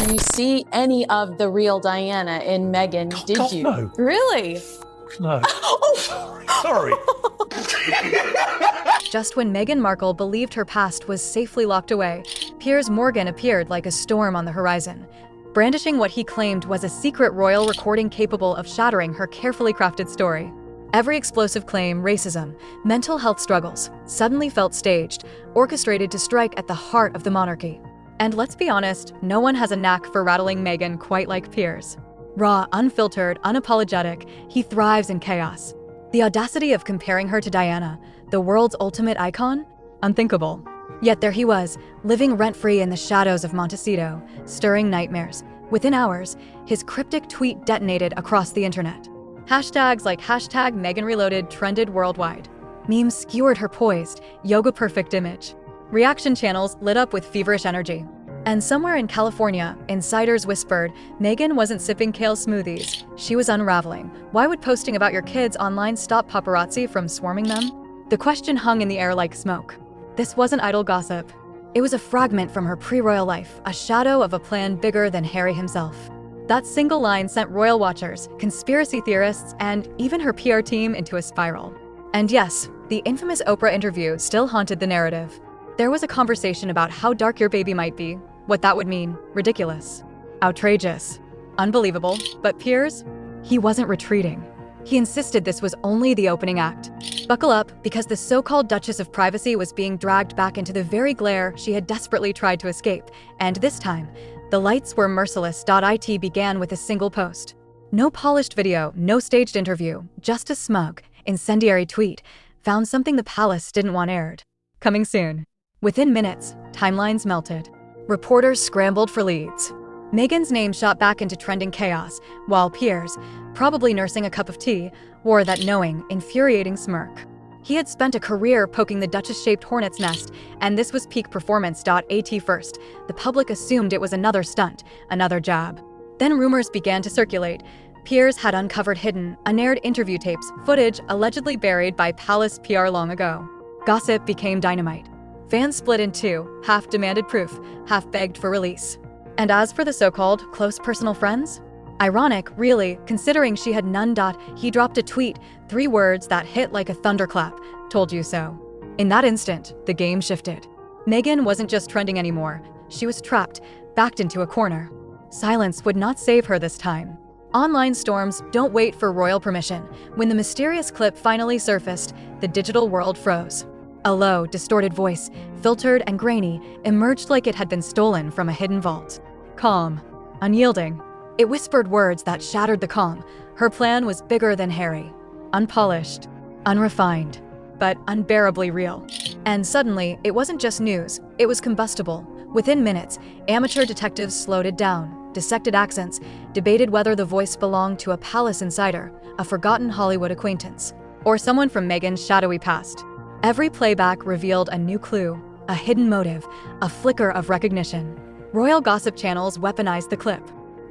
you see any of the real Diana in Meghan, did God, you? no. Really? No. Oh, Sorry. Just when Meghan Markle believed her past was safely locked away, Piers Morgan appeared like a storm on the horizon, brandishing what he claimed was a secret royal recording capable of shattering her carefully crafted story. Every explosive claim, racism, mental health struggles, suddenly felt staged, orchestrated to strike at the heart of the monarchy. And let's be honest, no one has a knack for rattling Meghan quite like Piers. Raw, unfiltered, unapologetic, he thrives in chaos. The audacity of comparing her to Diana, the world's ultimate icon? Unthinkable. Yet there he was, living rent-free in the shadows of Montecito, stirring nightmares. Within hours, his cryptic tweet detonated across the internet. Hashtags like #MeghanReloaded trended worldwide. Memes skewered her poised, yoga-perfect image. Reaction channels lit up with feverish energy. And somewhere in California, insiders whispered, Meghan wasn't sipping kale smoothies, she was unraveling. Why would posting about your kids online stop paparazzi from swarming them? The question hung in the air like smoke. This wasn't idle gossip. It was a fragment from her pre-royal life, a shadow of a plan bigger than Harry himself. That single line sent royal watchers, conspiracy theorists, and even her PR team into a spiral. And yes, the infamous Oprah interview still haunted the narrative. There was a conversation about how dark your baby might be, what that would mean, ridiculous, outrageous, unbelievable, but Piers? He wasn't retreating. He insisted this was only the opening act. Buckle up, because the so-called Duchess of Privacy was being dragged back into the very glare she had desperately tried to escape, and this time, the lights were merciless. It began with a single post. No polished video, no staged interview, just a smug, incendiary tweet, found something the palace didn't want aired. Coming soon. Within minutes, timelines melted. Reporters scrambled for leads. Meghan's name shot back into trending chaos, while Piers, probably nursing a cup of tea, wore that knowing, infuriating smirk. He had spent a career poking the Duchess-shaped hornet's nest, and this was peak performance. At first, the public assumed it was another stunt, another jab. Then rumors began to circulate. Piers had uncovered hidden, unaired interview tapes, footage allegedly buried by palace PR long ago. Gossip became dynamite. Fans split in two, half demanded proof, half begged for release. And as for the so-called close personal friends? Ironic, really, considering she had none. He dropped a tweet, 3 words that hit like a thunderclap, told you so. In that instant, the game shifted. Meghan wasn't just trending anymore. She was trapped, backed into a corner. Silence would not save her this time. Online storms don't wait for royal permission. When the mysterious clip finally surfaced, the digital world froze. A low, distorted voice, filtered and grainy, emerged like it had been stolen from a hidden vault. Calm. Unyielding. It whispered words that shattered the calm. Her plan was bigger than Harry. Unpolished. Unrefined. But unbearably real. And suddenly, it wasn't just news, it was combustible. Within minutes, amateur detectives slowed it down, dissected accents, debated whether the voice belonged to a palace insider, a forgotten Hollywood acquaintance, or someone from Meghan's shadowy past. Every playback revealed a new clue, a hidden motive, a flicker of recognition. Royal gossip channels weaponized the clip.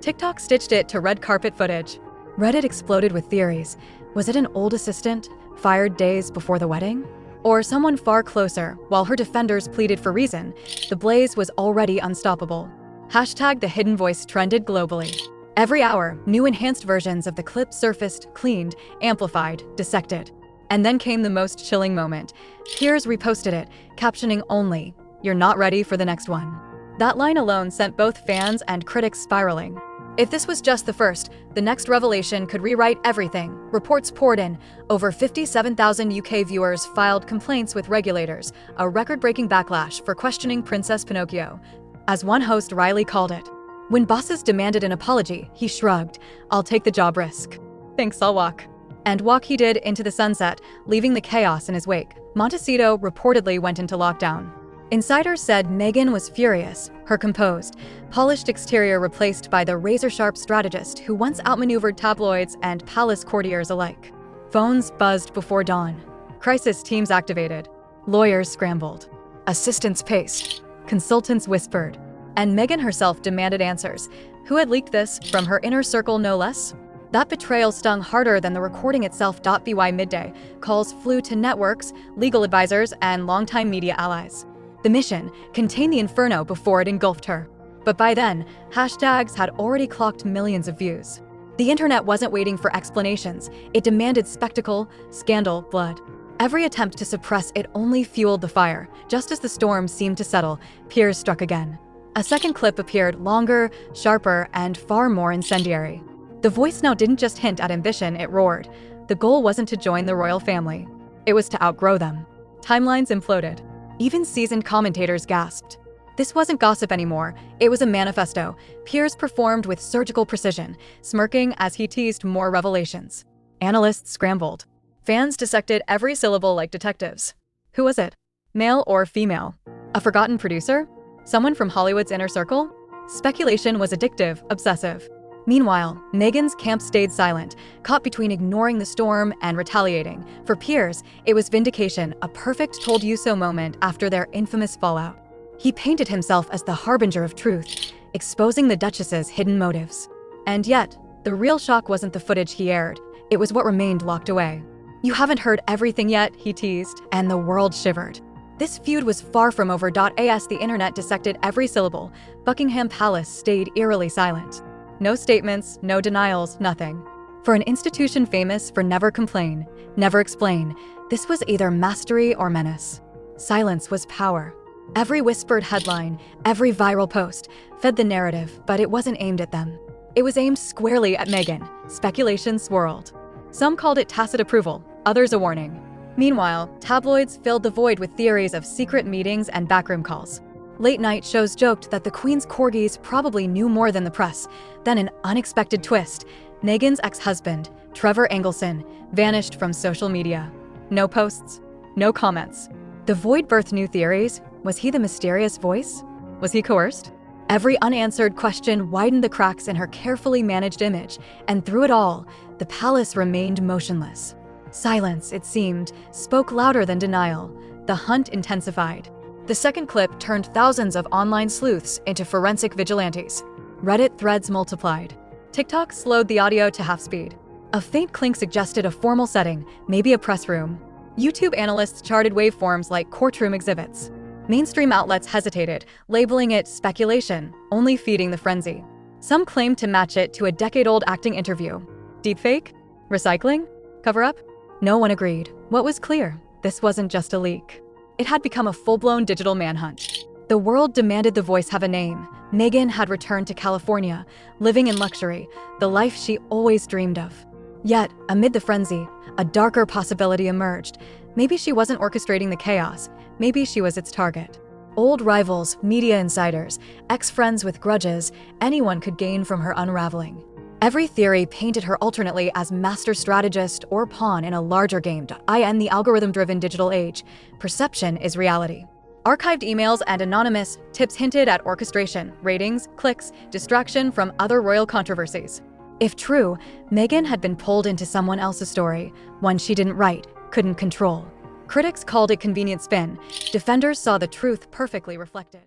TikTok stitched it to red carpet footage. Reddit exploded with theories. Was it an old assistant, fired days before the wedding? Or someone far closer? While her defenders pleaded for reason, the blaze was already unstoppable. #The hidden voice trended globally. Every hour, new enhanced versions of the clip surfaced, cleaned, amplified, dissected. And then came the most chilling moment. Piers reposted it, captioning only, "You're not ready for the next one." That line alone sent both fans and critics spiraling. If this was just the first, the next revelation could rewrite everything. Reports poured in. Over 57,000 UK viewers filed complaints with regulators, a record-breaking backlash for questioning Princess Pinocchio. As one host Riley called it, when bosses demanded an apology, he shrugged, "I'll take the job risk. Thanks, I'll walk." And walk he did into the sunset, leaving the chaos in his wake. Montecito reportedly went into lockdown. Insiders said Meghan was furious, her composed, polished exterior replaced by the razor-sharp strategist who once outmaneuvered tabloids and palace courtiers alike. Phones buzzed before dawn. Crisis teams activated. Lawyers scrambled. Assistants paced. Consultants whispered. And Meghan herself demanded answers. Who had leaked this, from her inner circle no less? That betrayal stung harder than the recording itself. By midday, calls flew to networks, legal advisors, and longtime media allies. The mission: contain the inferno before it engulfed her. But by then, hashtags had already clocked millions of views. The internet wasn't waiting for explanations. It demanded spectacle, scandal, blood. Every attempt to suppress it only fueled the fire. Just as the storm seemed to settle, Piers struck again. A second clip appeared, longer, sharper, and far more incendiary. The voice now didn't just hint at ambition, it roared. The goal wasn't to join the royal family. It was to outgrow them. Timelines imploded. Even seasoned commentators gasped. This wasn't gossip anymore. It was a manifesto. Piers performed with surgical precision, smirking as he teased more revelations. Analysts scrambled. Fans dissected every syllable like detectives. Who was it? Male or female? A forgotten producer? Someone from Hollywood's inner circle? Speculation was addictive, obsessive. Meanwhile, Meghan's camp stayed silent, caught between ignoring the storm and retaliating. For Piers, it was vindication, a perfect told-you-so moment after their infamous fallout. He painted himself as the harbinger of truth, exposing the Duchess's hidden motives. And yet, the real shock wasn't the footage he aired. It was what remained locked away. "You haven't heard everything yet," he teased, and the world shivered. This feud was far from over. As the internet dissected every syllable, Buckingham Palace stayed eerily silent. No statements, no denials, nothing. For an institution famous for never complain, never explain, this was either mastery or menace. Silence was power. Every whispered headline, every viral post, fed the narrative, but it wasn't aimed at them. It was aimed squarely at Meghan. Speculation swirled. Some called it tacit approval, others a warning. Meanwhile, tabloids filled the void with theories of secret meetings and backroom calls. Late-night shows joked that the Queen's corgis probably knew more than the press. Then an unexpected twist. Meghan's ex-husband, Trevor Engelson, vanished from social media. No posts, no comments. The void birthed new theories. Was he the mysterious voice? Was he coerced? Every unanswered question widened the cracks in her carefully managed image, and through it all, the palace remained motionless. Silence, it seemed, spoke louder than denial. The hunt intensified. The second clip turned thousands of online sleuths into forensic vigilantes. Reddit threads multiplied. TikTok slowed the audio to half speed. A faint clink suggested a formal setting, maybe a press room. YouTube analysts charted waveforms like courtroom exhibits. Mainstream outlets hesitated, labeling it speculation, only feeding the frenzy. Some claimed to match it to a decade-old acting interview. Deepfake? Recycling? Cover-up? No one agreed. What was clear? This wasn't just a leak. It had become a full-blown digital manhunt. The world demanded the voice have a name. Meghan had returned to California, living in luxury, the life she always dreamed of. Yet, amid the frenzy, a darker possibility emerged. Maybe she wasn't orchestrating the chaos. Maybe she was its target. Old rivals, media insiders, ex-friends with grudges, anyone could gain from her unraveling. Every theory painted her alternately as master strategist or pawn in a larger game. In the algorithm-driven digital age, perception is reality. Archived emails and anonymous tips hinted at orchestration, ratings, clicks, distraction from other royal controversies. If true, Meghan had been pulled into someone else's story, one she didn't write, couldn't control. Critics called it convenient spin. Defenders saw the truth perfectly reflected.